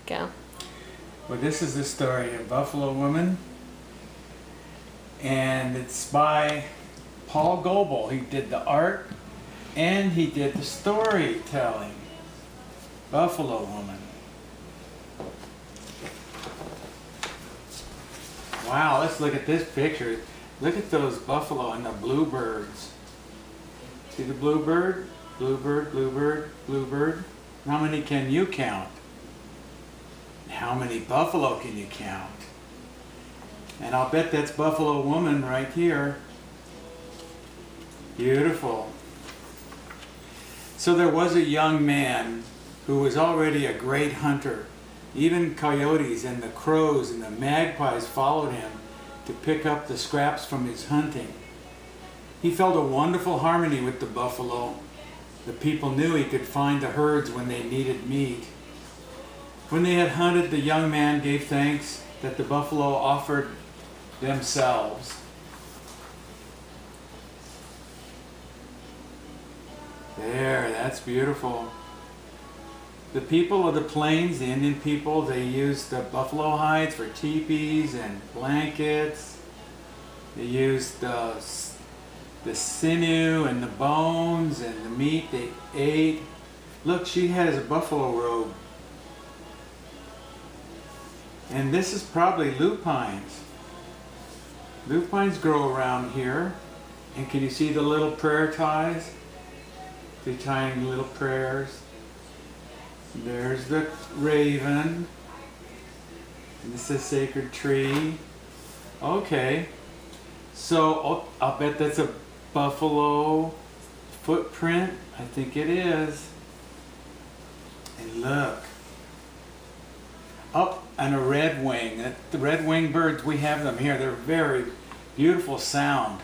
Go. Well, this is the story of Buffalo Woman, and it's by Paul Goble. He did the art and he did the storytelling. Buffalo Woman. Wow, let's look at this picture. Look at those buffalo and the bluebirds. See the bluebird? Bluebird, bluebird, bluebird. How many can you count? How many buffalo can you count? And I'll bet that's Buffalo Woman right here. Beautiful. So there was a young man who was already a great hunter. Even coyotes and the crows and the magpies followed him to pick up the scraps from his hunting. He felt a wonderful harmony with the buffalo. The people knew he could find the herds when they needed meat. When they had hunted, the young man gave thanks that the buffalo offered themselves. There, that's beautiful. The people of the plains, the Indian people, they used the buffalo hides for teepees and blankets. They used the sinew and the bones and the meat they ate. Look, she has a buffalo robe. And this is probably lupines. Lupines grow around here. And can you see the little prayer ties? The tiny little prayers. There's the raven. And this is a sacred tree. Okay. So I'll bet that's a buffalo footprint. I think it is. And look. Oh, and a red wing. The red winged birds, we have them here. They're very beautiful sound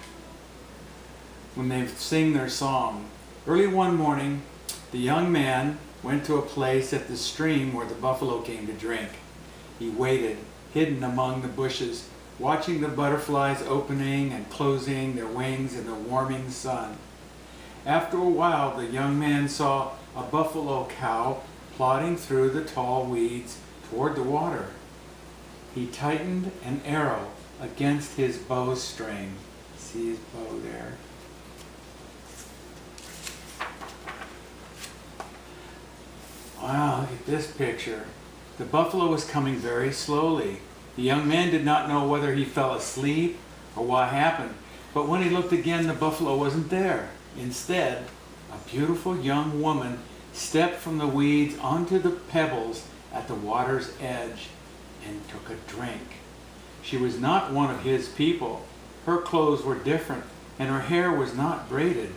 when they sing their song. Early one morning, the young man went to a place at the stream where the buffalo came to drink. He waited, hidden among the bushes, watching the butterflies opening and closing their wings in the warming sun. After a while, the young man saw a buffalo cow plodding through the tall weeds toward the water. He tightened an arrow against his bowstring. See his bow there? Wow, look at this picture. The buffalo was coming very slowly. The young man did not know whether he fell asleep or what happened, but when he looked again, the buffalo wasn't there. Instead, a beautiful young woman stepped from the weeds onto the pebbles at the water's edge and took a drink. She was not one of his people. Her clothes were different and her hair was not braided.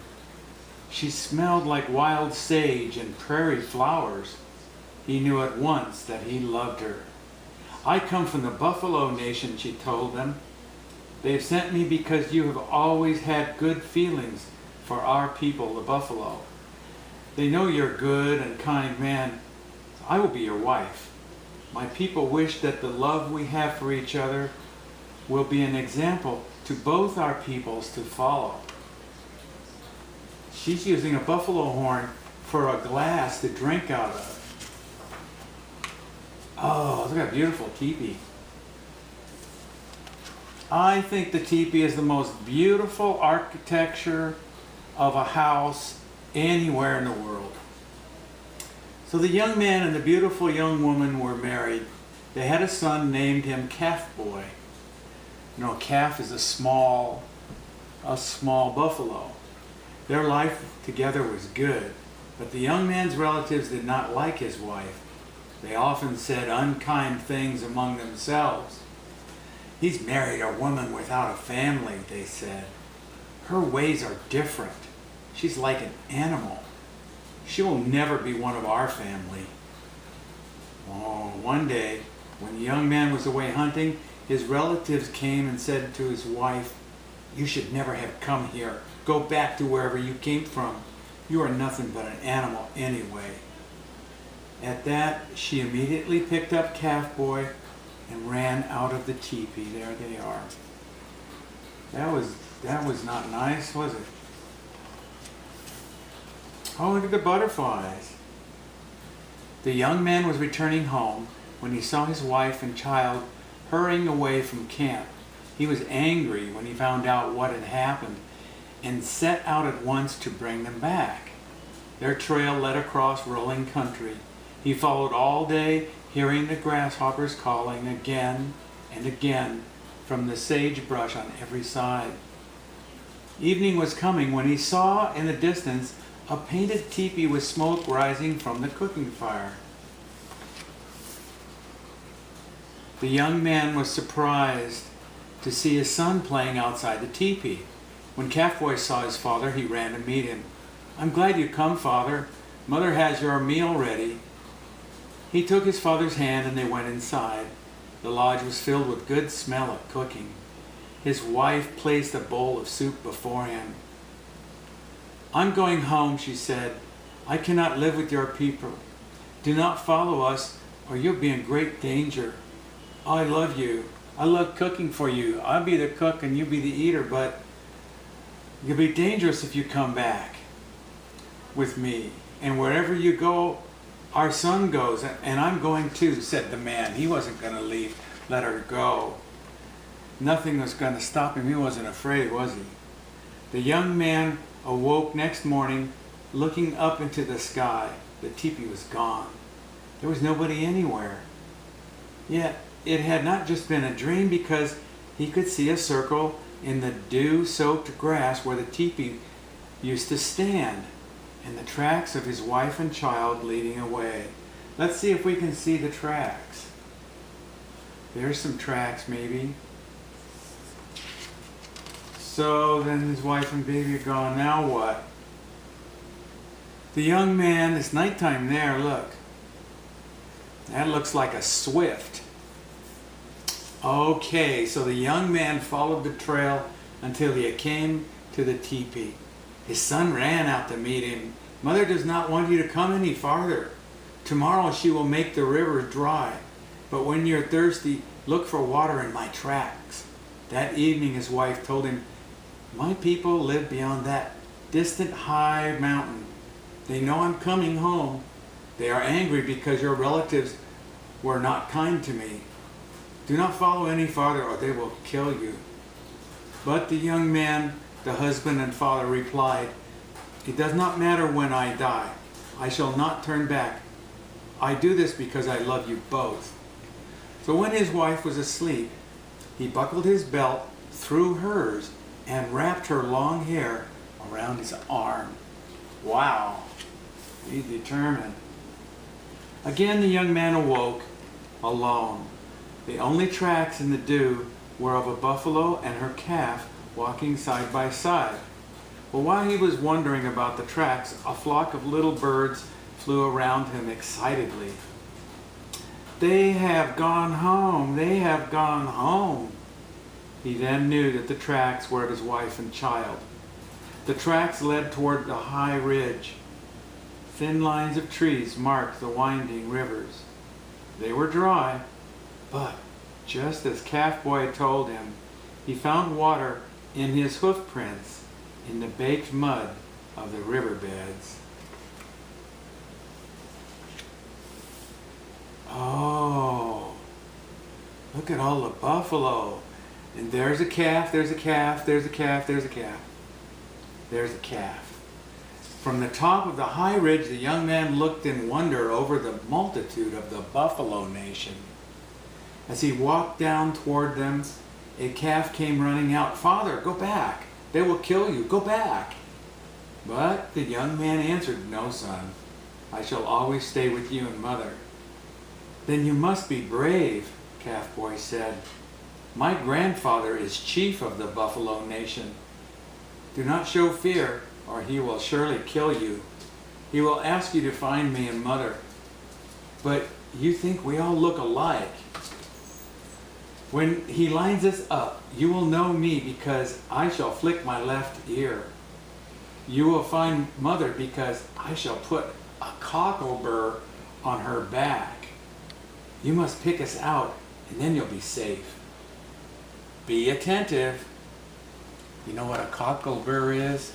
She smelled like wild sage and prairie flowers. He knew at once that he loved her. I come from the Buffalo Nation, she told them. They have sent me because you have always had good feelings for our people, the buffalo. They know you're a good and kind man. I will be your wife. My people wish that the love we have for each other will be an example to both our peoples to follow. She's using a buffalo horn for a glass to drink out of. Oh, look at that beautiful teepee. I think the teepee is the most beautiful architecture of a house anywhere in the world. So the young man and the beautiful young woman were married. They had a son, named him Calf Boy. You know, a calf is a small buffalo. Their life together was good, but the young man's relatives did not like his wife. They often said unkind things among themselves. He's married a woman without a family, they said. Her ways are different. She's like an animal. She will never be one of our family. Oh, one day, when the young man was away hunting, his relatives came and said to his wife, "You should never have come here. Go back to wherever you came from. You are nothing but an animal anyway." At that, she immediately picked up Calf Boy and ran out of the teepee. There they are. That was not nice, was it? Oh, look at the butterflies. The young man was returning home when he saw his wife and child hurrying away from camp. He was angry when he found out what had happened and set out at once to bring them back. Their trail led across rolling country. He followed all day, hearing the grasshoppers calling again and again from the sagebrush on every side. Evening was coming when he saw in the distance a painted teepee with smoke rising from the cooking fire. The young man was surprised to see his son playing outside the teepee. When Calf Boy saw his father, he ran to meet him. "I'm glad you come, Father. Mother has your meal ready." He took his father's hand and they went inside. The lodge was filled with good smell of cooking. His wife placed a bowl of soup before him. "I'm going home," she said. "I cannot live with your people. Do not follow us or you'll be in great danger. I love you. I love cooking for you. I'll be the cook and you be the eater, but you'll be dangerous if you come back with me. And wherever you go, our son goes, and I'm going too," said the man. He wasn't going to leave, let her go. Nothing was going to stop him. He wasn't afraid, was he? The young man awoke next morning, looking up into the sky. The teepee was gone. There was nobody anywhere. Yet it had not just been a dream, because he could see a circle in the dew-soaked grass where the teepee used to stand, and the tracks of his wife and child leading away. Let's see if we can see the tracks. There's some tracks, maybe. So then his wife and baby are gone. Now what? The young man, it's nighttime there, look. That looks like a swift. Okay, so the young man followed the trail until he came to the teepee. His son ran out to meet him. "Mother does not want you to come any farther. Tomorrow she will make the river dry. But when you're thirsty, look for water in my tracks." That evening his wife told him, "My people live beyond that distant high mountain. They know I'm coming home. They are angry because your relatives were not kind to me. Do not follow any farther or they will kill you." But the young man, the husband and father, replied, "It does not matter when I die. I shall not turn back. I do this because I love you both." So when his wife was asleep, he buckled his belt through hers and wrapped her long hair around his arm. Wow, he's determined. Again the young man awoke, alone. The only tracks in the dew were of a buffalo and her calf walking side by side. Well, while he was wondering about the tracks, a flock of little birds flew around him excitedly. "They have gone home, they have gone home." He then knew that the tracks were of his wife and child. The tracks led toward the high ridge. Thin lines of trees marked the winding rivers. They were dry, but just as Calf Boy told him, he found water in his hoof prints in the baked mud of the riverbeds. Oh, look at all the buffalo. And there's a calf, there's a calf, there's a calf, there's a calf. There's a calf. From the top of the high ridge, the young man looked in wonder over the multitude of the buffalo nation. As he walked down toward them, a calf came running out. "Father, go back. They will kill you. Go back." But the young man answered, "No, son. I shall always stay with you and mother." "Then you must be brave," Calf Boy said. "My grandfather is chief of the buffalo nation. Do not show fear, or he will surely kill you. He will ask you to find me and mother. But you think we all look alike. When he lines us up, you will know me because I shall flick my left ear. You will find mother because I shall put a cockleburr on her back. You must pick us out and then you'll be safe. Be attentive." You know what a cockleburr is?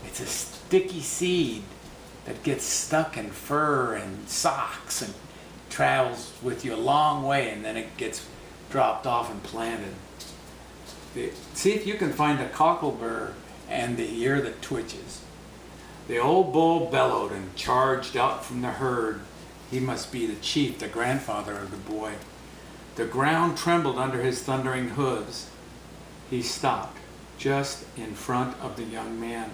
It's a sticky seed that gets stuck in fur and socks, and travels with you a long way and then it gets dropped off and planted. See if you can find a cocklebur and the ear that twitches. The old bull bellowed and charged out from the herd. He must be the chief, the grandfather of the boy. The ground trembled under his thundering hooves. He stopped just in front of the young man.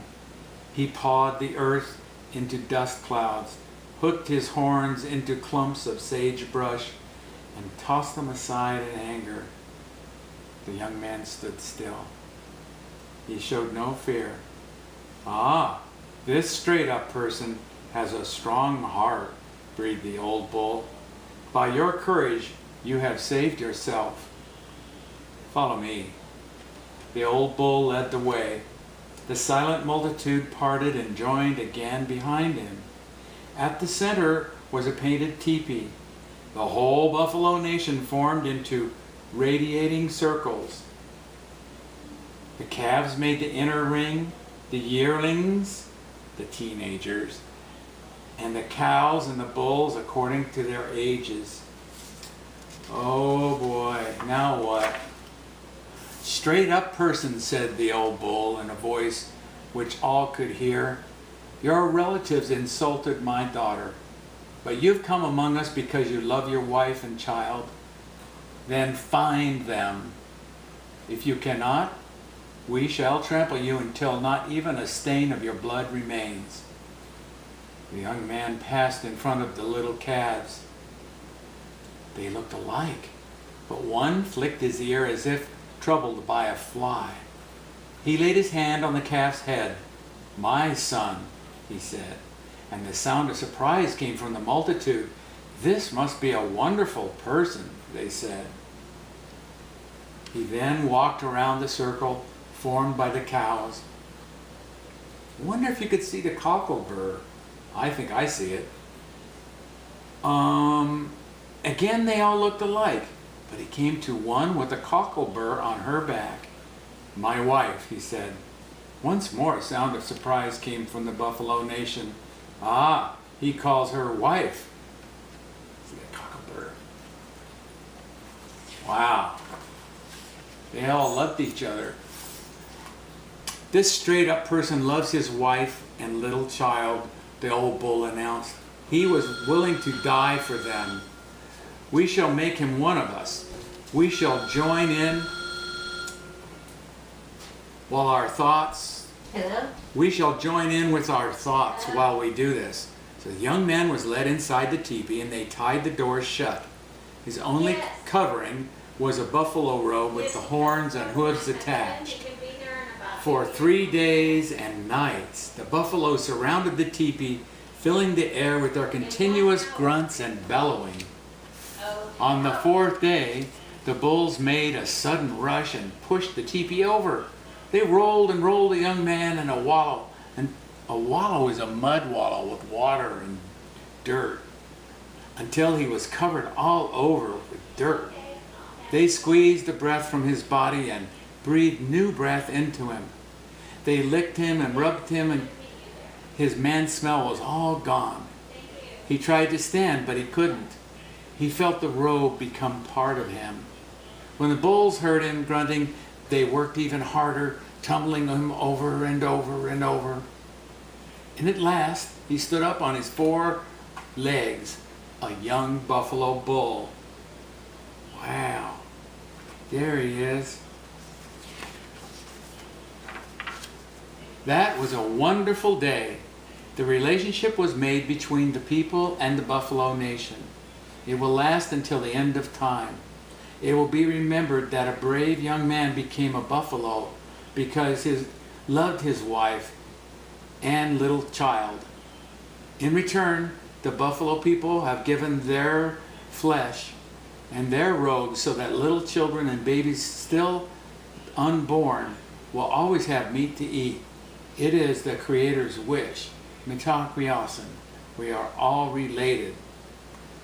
He pawed the earth into dust clouds, hooked his horns into clumps of sagebrush, and tossed them aside in anger. The young man stood still. He showed no fear. "Ah, this straight-up person has a strong heart," breathed the old bull. "By your courage, you have saved yourself. Follow me." The old bull led the way. The silent multitude parted and joined again behind him. At the center was a painted teepee. The whole buffalo nation formed into radiating circles. The calves made the inner ring, the yearlings, the teenagers, and the cows and the bulls according to their ages. Oh boy, now what? "Straight up person," said the old bull in a voice which all could hear. "Your relatives insulted my daughter, but you've come among us because you love your wife and child. Then find them. If you cannot, we shall trample you until not even a stain of your blood remains." The young man passed in front of the little calves. They looked alike, but one flicked his ear as if troubled by a fly. He laid his hand on the calf's head. "My son," he said, and the sound of surprise came from the multitude. "This must be a wonderful person," they said. He then walked around the circle formed by the cows. "Wonder if you could see the cocklebur." "I think I see it." Again they all looked alike, but he came to one with a cocklebur on her back. "My wife," he said. Once more a sound of surprise came from the buffalo nation. "Ah, he calls her wife." See the cocklebur. Wow. They all loved each other. "This straight up person loves his wife and little child," the old bull announced. "He was willing to die for them. We shall make him one of us. We shall join in while our thoughts... Hello? We shall join in with our thoughts while we do this." So the young man was led inside the teepee and they tied the doors shut. His only covering was a buffalo robe with the horns and hooves attached. For 3 days and nights, the buffalo surrounded the teepee, filling the air with their continuous grunts and bellowing. On the 4th day, the bulls made a sudden rush and pushed the teepee over. They rolled and rolled the young man in a wallow. And a wallow is a mud wallow with water and dirt, until he was covered all over with dirt. They squeezed the breath from his body and breathed new breath into him. They licked him and rubbed him, and his man smell was all gone. He tried to stand, but he couldn't. He felt the robe become part of him. When the bulls heard him grunting, they worked even harder, tumbling him over and over and over. And at last, he stood up on his 4 legs, a young buffalo bull. Wow, there he is. That was a wonderful day. The relationship was made between the people and the buffalo nation. It will last until the end of time. It will be remembered that a brave young man became a buffalo because he loved his wife and little child. In return, the buffalo people have given their flesh and their robes so that little children and babies still unborn will always have meat to eat. It is the Creator's wish. Mitaquiasan. We are all related.